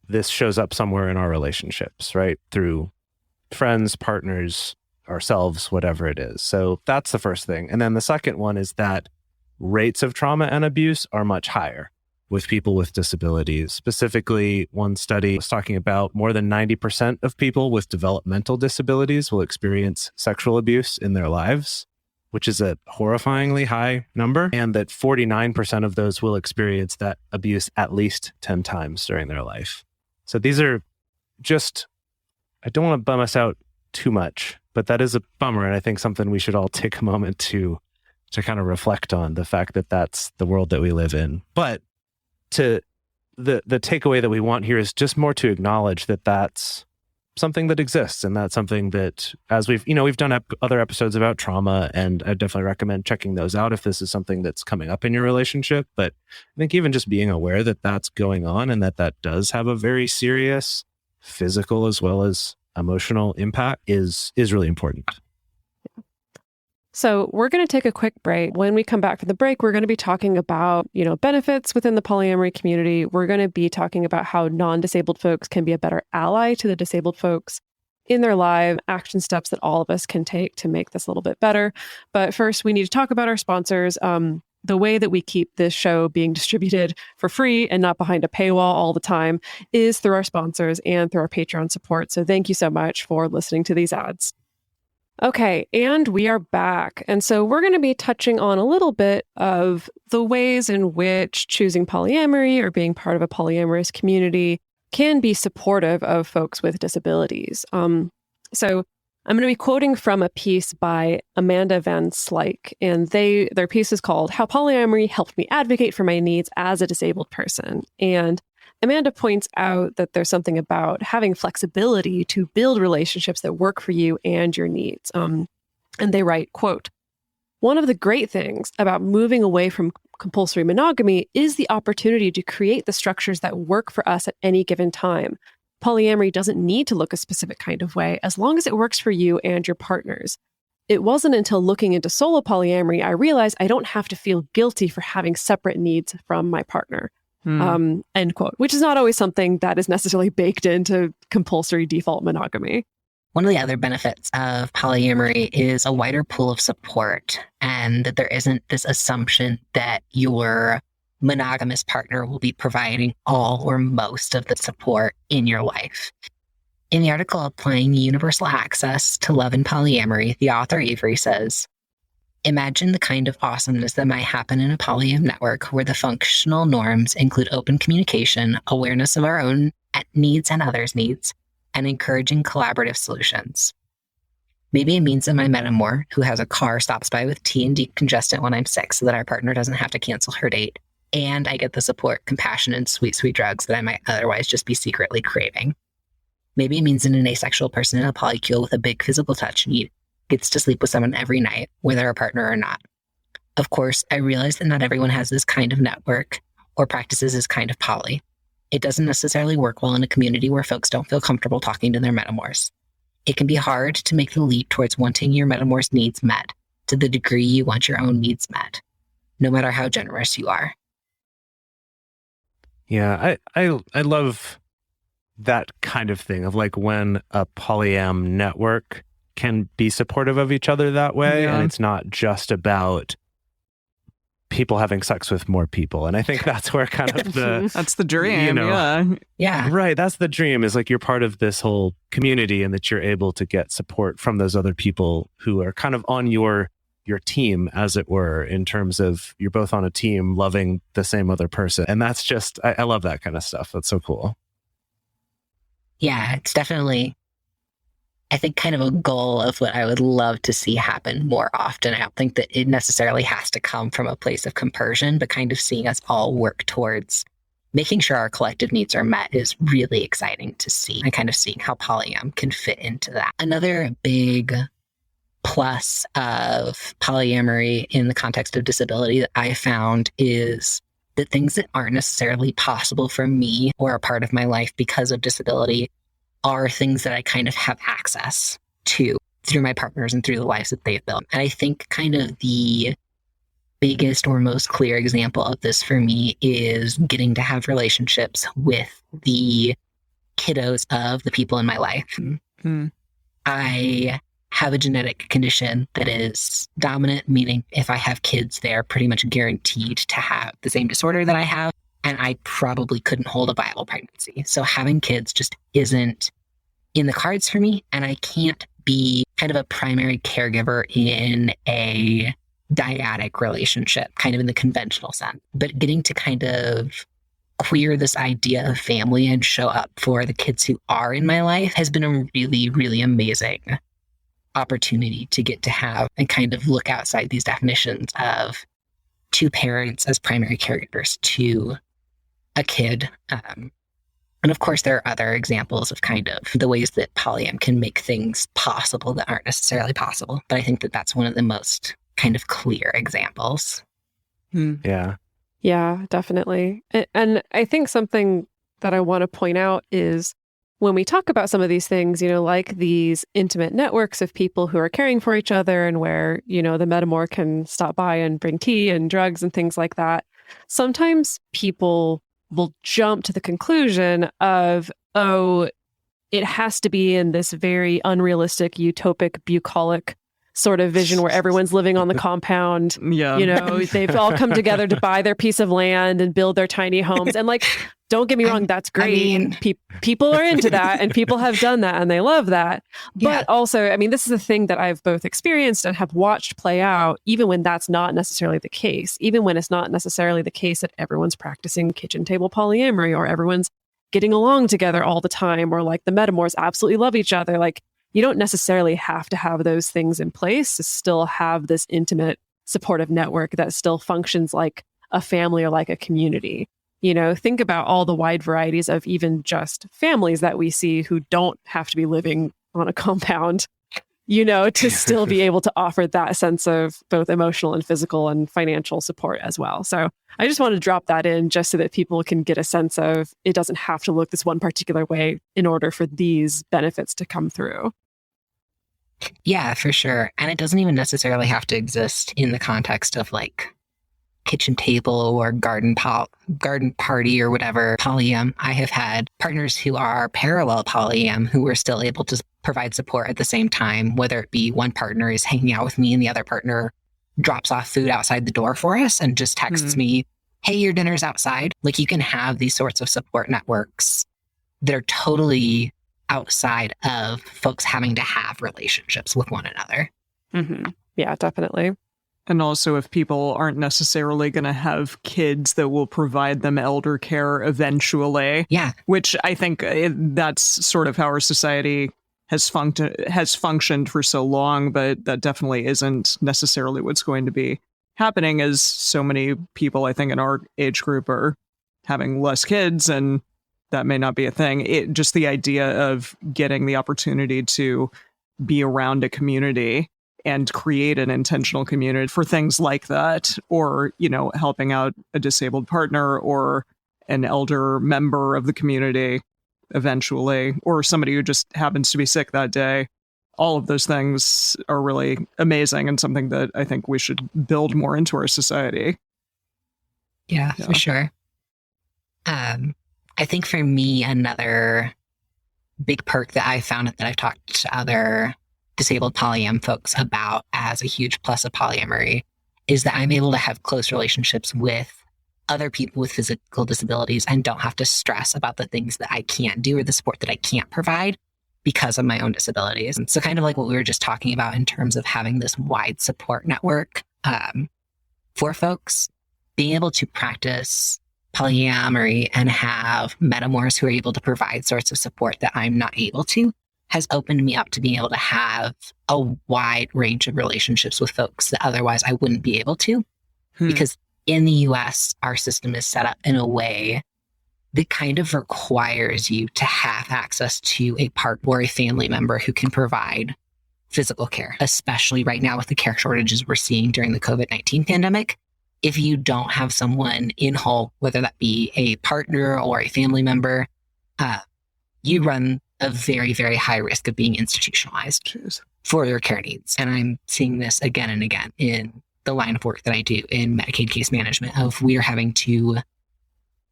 this shows up somewhere in our relationships, right? Through friends, partners, ourselves, whatever it is. So that's the first thing. And then the second one is that rates of trauma and abuse are much higher with people with disabilities. Specifically, one study was talking about more than 90% of people with developmental disabilities will experience sexual abuse in their lives, which is a horrifyingly high number, and that 49% of those will experience that abuse at least 10 times during their life. So these are just, I don't want to bum us out too much, but that is a bummer, and I think something we should all take a moment to kind of reflect on, the fact that that's the world that we live in. But the takeaway that we want here is just more to acknowledge that that's something that exists, and that's something that, as we've done other episodes about trauma, and I definitely recommend checking those out if this is something that's coming up in your relationship. But I think even just being aware that that's going on, and that does have a very serious physical as well as emotional impact is really important. So we're going to take a quick break. When we come back from the break, we're going to be talking about, benefits within the polyamory community. We're going to be talking about how non-disabled folks can be a better ally to the disabled folks in their life, action steps that all of us can take to make this a little bit better. But first, we need to talk about our sponsors. The way that we keep this show being distributed for free and not behind a paywall all the time is through our sponsors and through our Patreon support. So thank you so much for listening to these ads. Okay, and we are back. And so we're going to be touching on a little bit of the ways in which choosing polyamory or being part of a polyamorous community can be supportive of folks with disabilities. So I'm going to be quoting from a piece by Amanda Van Slyke, and their piece is called How Polyamory Helped Me Advocate for My Needs as a Disabled Person. And Amanda points out that there's something about having flexibility to build relationships that work for you and your needs. And they write, quote, "One of the great things about moving away from compulsory monogamy is the opportunity to create the structures that work for us at any given time. Polyamory doesn't need to look a specific kind of way as long as it works for you and your partners. It wasn't until looking into solo polyamory I realized I don't have to feel guilty for having separate needs from my partner." End quote, which is not always something that is necessarily baked into compulsory default monogamy. One of the other benefits of polyamory is a wider pool of support, and that there isn't this assumption that your monogamous partner will be providing all or most of the support in your life. In the article Applying Universal Access to Love and Polyamory, the author Avery says, "Imagine the kind of awesomeness that might happen in a polyam network where the functional norms include open communication, awareness of our own needs and others' needs, and encouraging collaborative solutions. Maybe it means that my metamor, who has a car, stops by with tea and decongestant when I'm sick so that our partner doesn't have to cancel her date, and I get the support, compassion, and sweet, sweet drugs that I might otherwise just be secretly craving. Maybe it means that an asexual person in a polycule with a big physical touch need gets to sleep with someone every night, whether a partner or not. Of course, I realize that not everyone has this kind of network or practices this kind of poly. It doesn't necessarily work well in a community where folks don't feel comfortable talking to their metamors. It can be hard to make the leap towards wanting your metamor's needs met to the degree you want your own needs met, no matter how generous you are." Yeah, I love that kind of thing of like when a polyam network can be supportive of each other that way. Yeah. And it's not just about people having sex with more people. And I think that's where kind of That's the dream, yeah. Yeah. Right. That's the dream, is like you're part of this whole community and that you're able to get support from those other people who are kind of on your team, as it were, in terms of you're both on a team loving the same other person. And that's just, I love that kind of stuff. That's so cool. Yeah, it's definitely, I think, kind of a goal of what I would love to see happen more often. I don't think that it necessarily has to come from a place of compersion, but kind of seeing us all work towards making sure our collective needs are met is really exciting to see, and kind of seeing how polyam can fit into that. Another big plus of polyamory in the context of disability that I found is that things that aren't necessarily possible for me or a part of my life because of disability are things that I kind of have access to through my partners and through the lives that they've built. And I think kind of the biggest or most clear example of this for me is getting to have relationships with the kiddos of the people in my life. Mm-hmm. I have a genetic condition that is dominant, meaning if I have kids, they're pretty much guaranteed to have the same disorder that I have. And I probably couldn't hold a viable pregnancy. So having kids just isn't in the cards for me. And I can't be kind of a primary caregiver in a dyadic relationship, kind of in the conventional sense. But getting to kind of queer this idea of family and show up for the kids who are in my life has been a really, really amazing opportunity to get to have and kind of look outside these definitions of two parents as primary caregivers to a kid. And of course, there are other examples of kind of the ways that polyam can make things possible that aren't necessarily possible. But I think that that's one of the most kind of clear examples. Yeah. Yeah, definitely. And I think something that I want to point out is when we talk about some of these things, like these intimate networks of people who are caring for each other and where, the metamor can stop by and bring tea and drugs and things like that, sometimes people will jump to the conclusion of, oh, it has to be in this very unrealistic, utopic, bucolic sort of vision where everyone's living on the compound. Yeah. They've all come together to buy their piece of land and build their tiny homes. And don't get me wrong, that's great. People are into that and people have done that and they love that. But also, this is a thing that I've both experienced and have watched play out, even when that's not necessarily the case, even when it's not necessarily the case that everyone's practicing kitchen table polyamory or everyone's getting along together all the time, or the metamors absolutely love each other. You don't necessarily have to have those things in place to still have this intimate supportive network that still functions like a family or like a community. Think about all the wide varieties of even just families that we see who don't have to be living on a compound, to still be able to offer that sense of both emotional and physical and financial support as well. So I just want to drop that in just so that people can get a sense of it doesn't have to look this one particular way in order for these benefits to come through. Yeah, for sure. And it doesn't even necessarily have to exist in the context of kitchen table or garden party or whatever. Polyam. I have had partners who are parallel polyam who are still able to provide support at the same time, whether it be one partner is hanging out with me and the other partner drops off food outside the door for us and just texts me, hey, your dinner's outside. You can have these sorts of support networks that are totally outside of folks having to have relationships with one another. Mm-hmm. Yeah, definitely. And also, if people aren't necessarily going to have kids that will provide them elder care eventually. Yeah. Which I think that's sort of how our society has functioned for so long, but that definitely isn't necessarily what's going to be happening, as so many people, I think, in our age group are having less kids, and that may not be a thing. Just the idea of getting the opportunity to be around a community and create an intentional community for things like that, or, helping out a disabled partner or an elder member of the community eventually, or somebody who just happens to be sick that day. All of those things are really amazing and something that I think we should build more into our society. Yeah. For sure. I think for me, another big perk that I found that I've talked to other disabled polyam folks about as a huge plus of polyamory is that I'm able to have close relationships with other people with physical disabilities and don't have to stress about the things that I can't do or the support that I can't provide because of my own disabilities. And so kind of like what we were just talking about in terms of having this wide support network for folks, being able to practice polyamory and have metamors who are able to provide sorts of support that I'm not able to has opened me up to being able to have a wide range of relationships with folks that otherwise I wouldn't be able to. Because in the US, our system is set up in a way that kind of requires you to have access to a partner or a family member who can provide physical care, especially right now with the care shortages we're seeing during the COVID-19 pandemic. If you don't have someone in whole, whether that be a partner or a family member, you run a very, very high risk of being institutionalized for your care needs. And I'm seeing this again and again in the line of work that I do in Medicaid case management of we are having to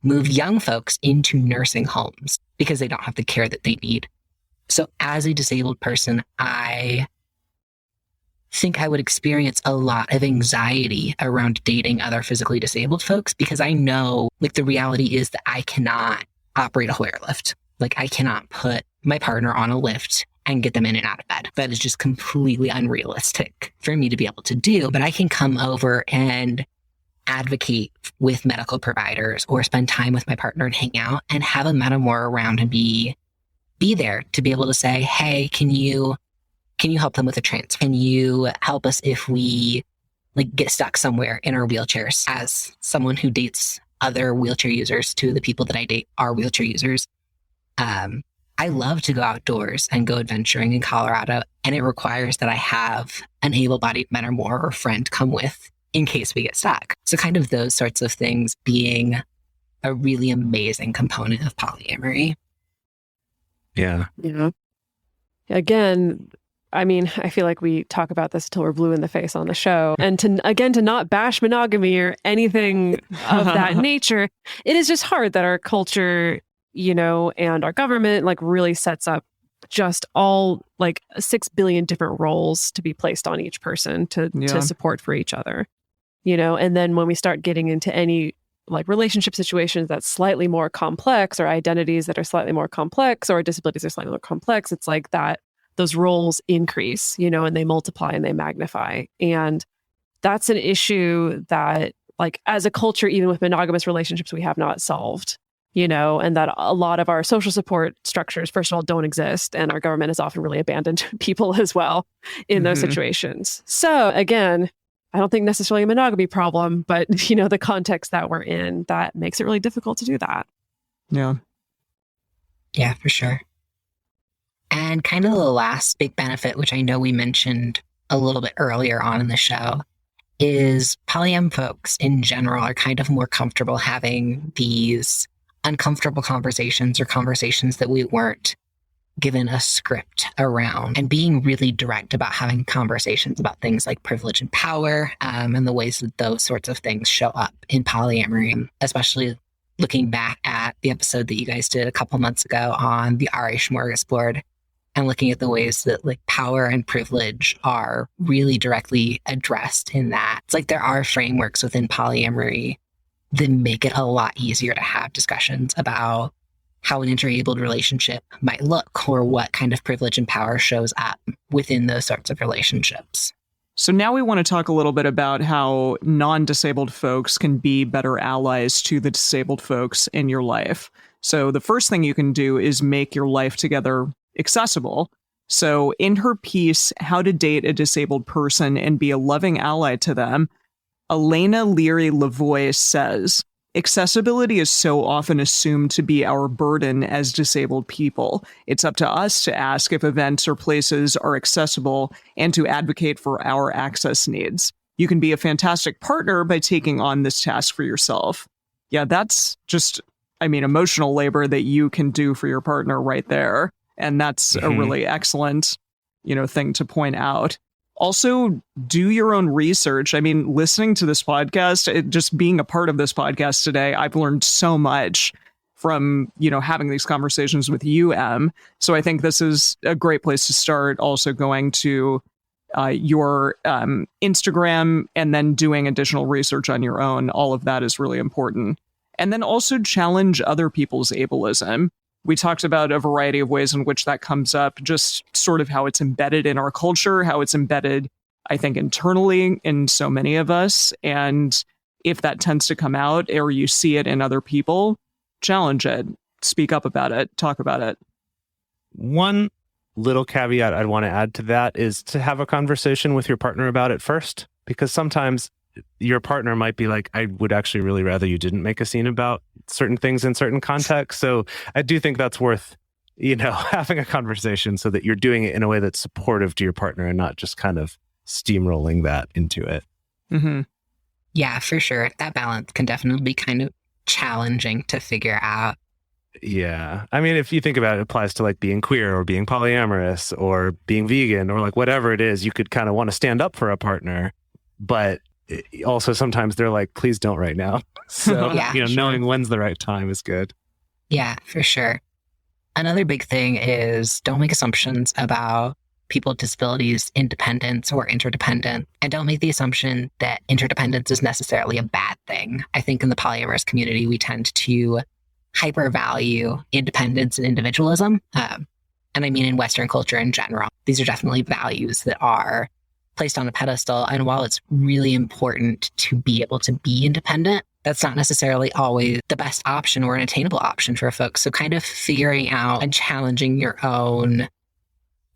move young folks into nursing homes because they don't have the care that they need. So as a disabled person, I think I would experience a lot of anxiety around dating other physically disabled folks because I know the reality is that I cannot operate a Hoyer lift. I cannot put my partner on a lift and get them in and out of bed. That is just completely unrealistic for me to be able to do. But I can come over and advocate with medical providers or spend time with my partner and hang out and have a metamor around and be there to be able to say, hey, can you help them with a transfer? Can you help us if we get stuck somewhere in our wheelchairs? As someone who dates other wheelchair users, two of the people that I date are wheelchair users. I love to go outdoors and go adventuring in Colorado, and it requires that I have an able-bodied metamor or friend come with in case we get stuck. So kind of those sorts of things being a really amazing component of polyamory. Yeah. Again, I mean, I feel like we talk about this until we're blue in the face on the show. And to not bash monogamy or anything of that nature, it is just hard that our culture, and our government really sets up just all 6 billion different roles to be placed on each person to support for each other, and then when we start getting into any relationship situations that's slightly more complex, or identities that are slightly more complex, or disabilities are slightly more complex, it's like that those roles increase, and they multiply and they magnify. And that's an issue that as a culture, even with monogamous relationships, we have not solved, and that a lot of our social support structures, first of all, don't exist. And our government has often really abandoned people as well in those situations. So again, I don't think necessarily a monogamy problem, but the context that we're in, that makes it really difficult to do that. Yeah. Yeah, for sure. And kind of the last big benefit, which I know we mentioned a little bit earlier on in the show, is polyam folks in general are kind of more comfortable having these uncomfortable conversations, or conversations that we weren't given a script around, and being really direct about having conversations about things like privilege and power, and the ways that those sorts of things show up in polyamory, especially looking back at the episode that you guys did a couple months ago on the RA smorgasbord, and looking at the ways that power and privilege are really directly addressed in that. It's there are frameworks within polyamory that make it a lot easier to have discussions about how an interabled relationship might look, or what kind of privilege and power shows up within those sorts of relationships. So now we want to talk a little bit about how non-disabled folks can be better allies to the disabled folks in your life. So the first thing you can do is make your life together accessible. So in her piece, How to Date a Disabled Person and Be a Loving Ally to Them, Elena Leary-Lavoie says, accessibility is so often assumed to be our burden as disabled people. It's up to us to ask if events or places are accessible and to advocate for our access needs. You can be a fantastic partner by taking on this task for yourself. Yeah, that's just, emotional labor that you can do for your partner right there. And that's a really excellent, thing to point out. Also, do your own research. Listening to this podcast, just being a part of this podcast today, I've learned so much from, having these conversations with you, Em. So I think this is a great place to start. Also going to your Instagram and then doing additional research on your own. All of that is really important. And then also challenge other people's ableism. We talked about a variety of ways in which that comes up, just sort of how it's embedded in our culture, how it's embedded, I think, internally in so many of us. And if that tends to come out, or you see it in other people, challenge it, speak up about it, talk about it. One little caveat I'd want to add to that is to have a conversation with your partner about it first, because sometimes your partner might be like, I would actually really rather you didn't make a scene about certain things in certain contexts. So I do think that's worth, having a conversation so that you're doing it in a way that's supportive to your partner and not just kind of steamrolling that into it. Mm-hmm. Yeah, for sure. That balance can definitely be kind of challenging to figure out. Yeah. If you think about it, it applies to being queer or being polyamorous or being vegan or whatever it is, you could kind of want to stand up for a partner, but also sometimes they're like, please don't right now. So, knowing when's the right time is good. Yeah, for sure. Another big thing is don't make assumptions about people with disabilities' independence or interdependence. And don't make the assumption that interdependence is necessarily a bad thing. I think in the polyamorous community, we tend to hyper-value independence and individualism. And in Western culture in general. These are definitely values that are placed on a pedestal. And while it's really important to be able to be independent, that's not necessarily always the best option or an attainable option for folks. So kind of figuring out and challenging your own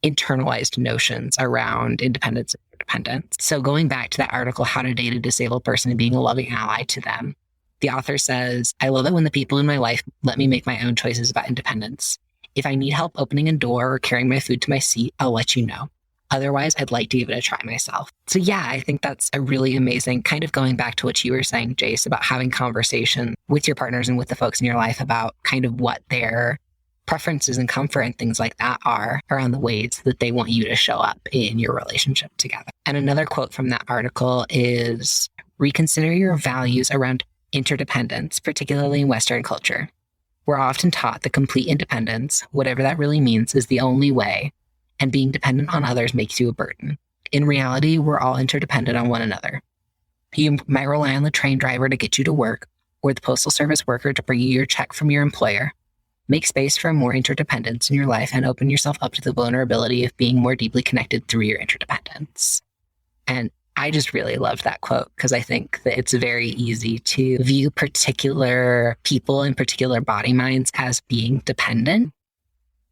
internalized notions around independence and interdependence. So going back to that article, How to Date a Disabled Person and Being a Loving Ally to Them, the author says, I love it when the people in my life let me make my own choices about independence. If I need help opening a door or carrying my food to my seat, I'll let you know. Otherwise, I'd like to give it a try myself. So yeah, I think that's a really amazing kind of going back to what you were saying, Jase, about having conversation with your partners and with the folks in your life about kind of what their preferences and comfort and things like that are around the ways that they want you to show up in your relationship together. And another quote from that article is, reconsider your values around interdependence, particularly in Western culture. We're often taught that complete independence, whatever that really means, is the only way, and being dependent on others makes you a burden. In reality, we're all interdependent on one another. You might rely on the train driver to get you to work, or the postal service worker to bring you your check from your employer. Make space for more interdependence in your life and open yourself up to the vulnerability of being more deeply connected through your interdependence. And I just really loved that quote because I think that it's very easy to view particular people and particular body minds as being dependent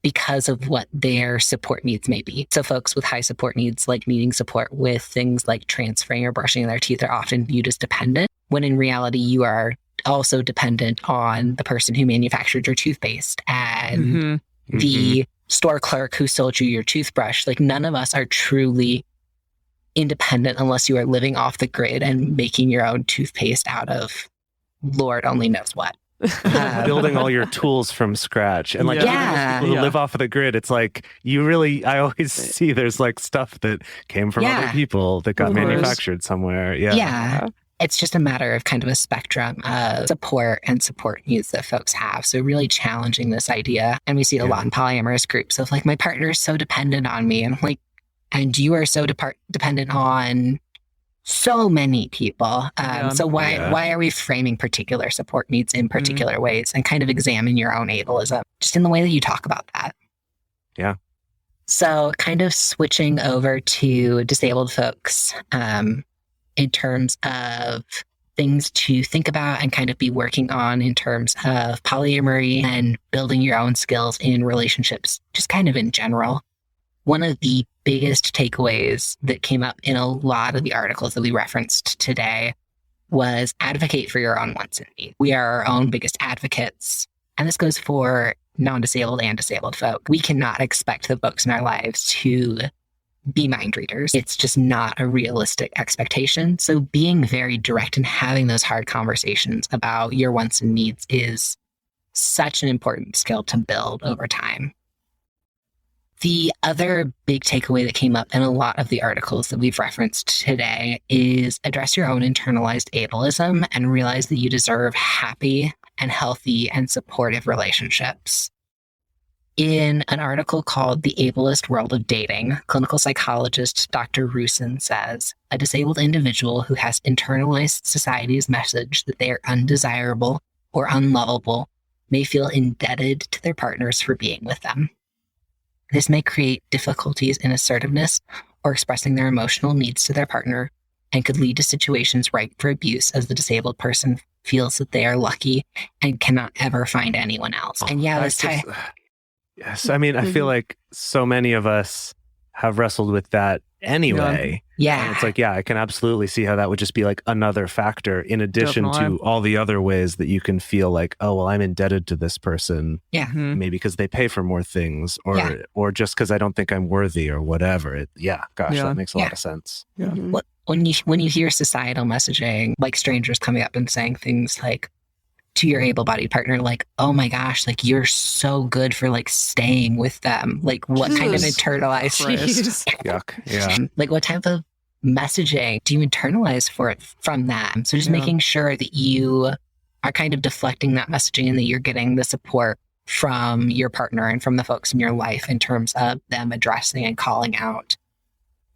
because of what their support needs may be. So folks with high support needs, like needing support with things like transferring or brushing their teeth, are often viewed as dependent, when in reality, you are also dependent on the person who manufactured your toothpaste and the store clerk who sold you your toothbrush. Like, none of us are truly independent unless you are living off the grid and making your own toothpaste out of Lord only knows what. Building all your tools from scratch. And like, even those people who live off of the grid, it's like, I always see there's like stuff that came from other people that got manufactured somewhere. Yeah. It's just a matter of kind of a spectrum of support and support needs that folks have. So really challenging this idea. And we see it a lot in polyamorous groups of like, my partner is so dependent on me. And I'm like, and you are so dependent on so many people. So why are we framing particular support needs in particular ways? And kind of examine your own ableism just in the way that you talk about that. Yeah. So kind of switching over to disabled folks in terms of things to think about and kind of be working on in terms of polyamory and building your own skills in relationships, just kind of in general. One of the biggest takeaways that came up in a lot of the articles that we referenced today was advocate for your own wants and needs. We are our own biggest advocates, and this goes for non-disabled and disabled folk. We cannot expect the folks in our lives to be mind readers. It's just not a realistic expectation. So being very direct and having those hard conversations about your wants and needs is such an important skill to build over time. The other big takeaway that came up in a lot of the articles that we've referenced today is address your own internalized ableism and realize that you deserve happy and healthy and supportive relationships. In an article called The Ableist World of Dating, clinical psychologist Dr. Rusin says, a disabled individual who has internalized society's message that they are undesirable or unlovable may feel indebted to their partners for being with them. This may create difficulties in assertiveness or expressing their emotional needs to their partner and could lead to situations ripe for abuse as the disabled person feels that they are lucky and cannot ever find anyone else. And yes, I mean, I feel like so many of us have wrestled with that anyway. Yeah. And it's like, I can absolutely see how that would just be like another factor in addition to all the other ways that you can feel like, oh, well, I'm indebted to this person. Yeah. Maybe because they pay for more things or just because I don't think I'm worthy or whatever. That makes a lot of sense. Yeah. When you hear societal messaging, like strangers coming up and saying things like to your able-bodied partner, like, oh my gosh, like you're so good for like staying with them. Like what kind of internalized Yuck. Yeah. Like what type of messaging do you internalize from them? So just making sure that you are kind of deflecting that messaging and that you're getting the support from your partner and from the folks in your life in terms of them addressing and calling out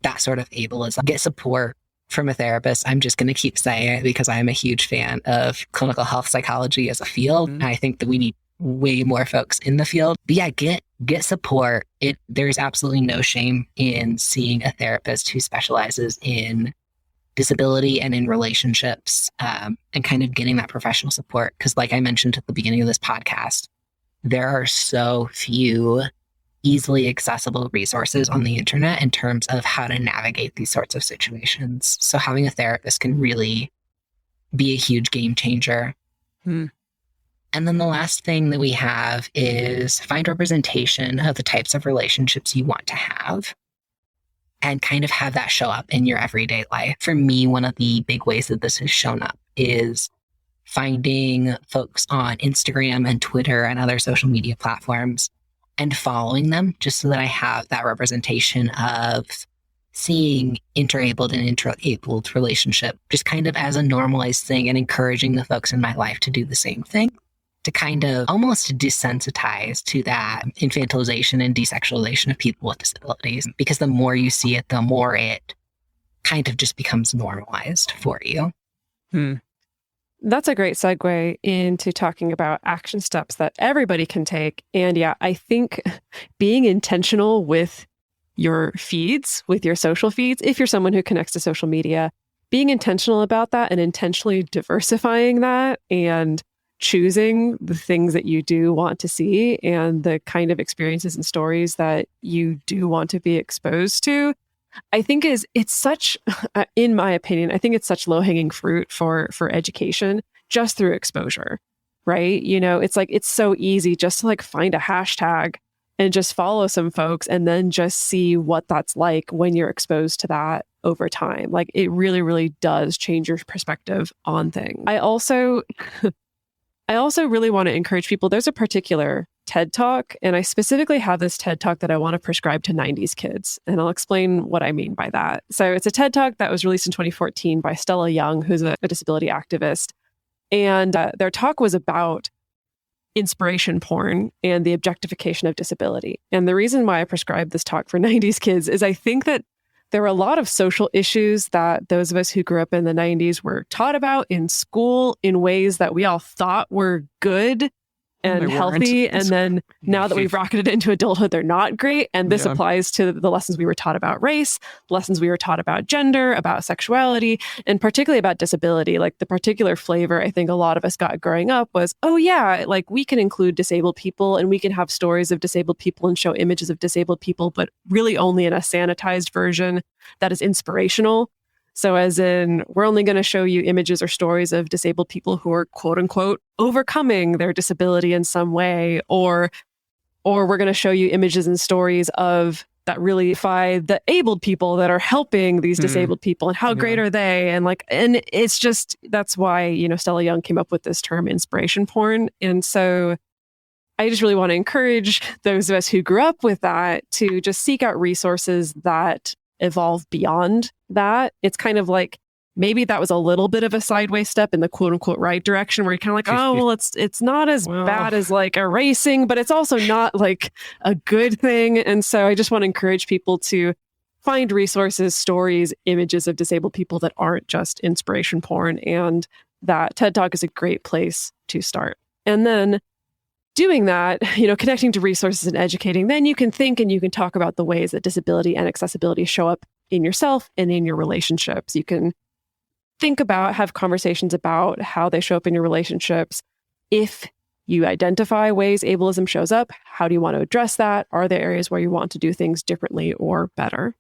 that sort of ableism. Get support from a therapist. I'm just going to keep saying it because I'm a huge fan of clinical health psychology as a field. And I think that we need way more folks in the field. But get support. There's absolutely no shame in seeing a therapist who specializes in disability and in relationships, and kind of getting that professional support. Because like I mentioned at the beginning of this podcast, there are so few easily accessible resources on the internet in terms of how to navigate these sorts of situations. So having a therapist can really be a huge game changer. And then the last thing that we have is find representation of the types of relationships you want to have and kind of have that show up in your everyday life. For me, one of the big ways that this has shown up is finding folks on Instagram and Twitter and other social media platforms and following them just so that I have that representation of seeing interabled and intraabled relationship just kind of as a normalized thing and encouraging the folks in my life to do the same thing, to kind of almost desensitize to that infantilization and desexualization of people with disabilities. Because the more you see it, the more it kind of just becomes normalized for you. That's a great segue into talking about action steps that everybody can take. And yeah, I think being intentional with your feeds, with your social feeds, if you're someone who connects to social media, being intentional about that and intentionally diversifying that and choosing the things that you do want to see and the kind of experiences and stories that you do want to be exposed to, I think it's such, in my opinion, I think it's such low-hanging fruit for education just through exposure, right? You know, it's like, it's so easy just to like find a hashtag and just follow some folks and then just see what that's like when you're exposed to that over time. Like it really, really does change your perspective on things. I also really want to encourage people. There's a particular TED Talk, and I specifically have this TED Talk that I want to prescribe to 90s kids. And I'll explain what I mean by that. So it's a TED Talk that was released in 2014 by Stella Young, who's a disability activist. And their talk was about inspiration porn and the objectification of disability. And the reason why I prescribed this talk for 90s kids is I think that there were a lot of social issues that those of us who grew up in the 90s were taught about in school in ways that we all thought were good and healthy. And then now that we've rocketed into adulthood, they're not great. And this applies to the lessons we were taught about race, lessons we were taught about gender, about sexuality, and particularly about disability. Like the particular flavor I think a lot of us got growing up was, oh yeah, like we can include disabled people and we can have stories of disabled people and show images of disabled people, but really only in a sanitized version that is inspirational. So as in, we're only going to show you images or stories of disabled people who are quote unquote overcoming their disability in some way, or we're going to show you images and stories of that really defy the abled people that are helping these disabled people and how great are they? And it's just, that's why, you know, Stella Young came up with this term inspiration porn. And so I just really want to encourage those of us who grew up with that to just seek out resources that evolve beyond that. It's kind of like maybe that was a little bit of a sideways step in the quote unquote right direction where you're kind of like, oh, well, it's not as bad as like erasing, but it's also not like a good thing. And so I just want to encourage people to find resources, stories, images of disabled people that aren't just inspiration porn. And that TED Talk is a great place to start. And then doing that, you know, connecting to resources and educating, then you can think and you can talk about the ways that disability and accessibility show up in yourself and in your relationships. You can think about, have conversations about how they show up in your relationships. If you identify ways ableism shows up, how do you want to address that? Are there areas where you want to do things differently or better?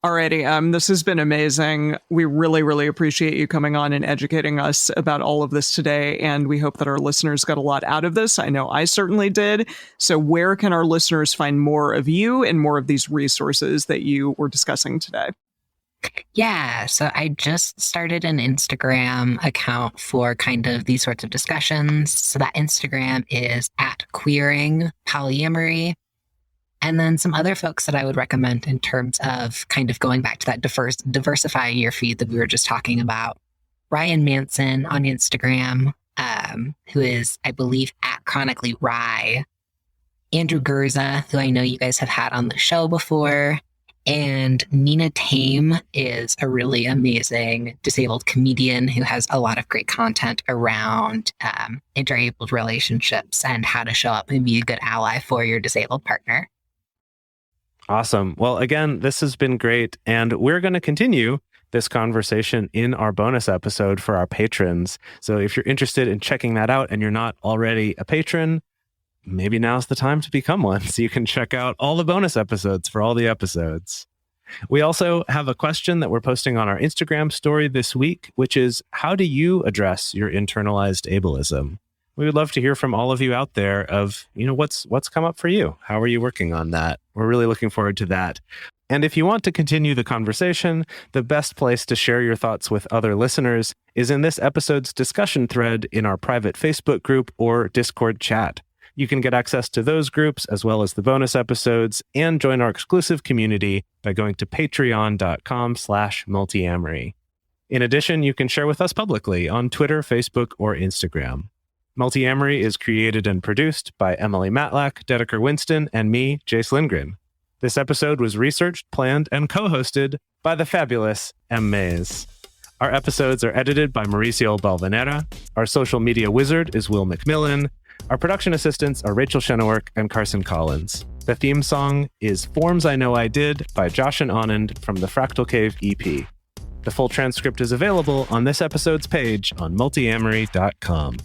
Alrighty, this has been amazing. We really, really appreciate you coming on and educating us about all of this today, and we hope that our listeners got a lot out of this. I know I certainly did. So where can our listeners find more of you and more of these resources that you were discussing today? Yeah, so I just started an Instagram account for kind of these sorts of discussions. So that Instagram is @queering polyamory. And then some other folks that I would recommend in terms of kind of going back to that diversifying your feed that we were just talking about. Ryan Manson on Instagram, who is, I believe, @chronicallyrye. Andrew Gurza, who I know you guys have had on the show before. And Nina Tame is a really amazing disabled comedian who has a lot of great content around interabled relationships and how to show up and be a good ally for your disabled partner. Awesome. Well, again, this has been great. And we're going to continue this conversation in our bonus episode for our patrons. So if you're interested in checking that out and you're not already a patron, maybe now's the time to become one so you can check out all the bonus episodes for all the episodes. We also have a question that we're posting on our Instagram story this week, which is, how do you address your internalized ableism? We would love to hear from all of you out there of, you know, what's come up for you? How are you working on that? We're really looking forward to that. And if you want to continue the conversation, the best place to share your thoughts with other listeners is in this episode's discussion thread in our private Facebook group or Discord chat. You can get access to those groups as well as the bonus episodes and join our exclusive community by going to patreon.com/multiamory. In addition, you can share with us publicly on Twitter, Facebook, or Instagram. Multiamory is created and produced by Emily Matlack, Dedeker Winston, and me, Jase Lindgren. This episode was researched, planned, and co-hosted by the fabulous Mais. Our episodes are edited by Mauricio Balvanera. Our social media wizard is Will McMillan. Our production assistants are Rachel Shenowork and Carson Collins. The theme song is Forms I Know I Did by Josh and Anand from the Fractal Cave EP. The full transcript is available on this episode's page on multiamory.com.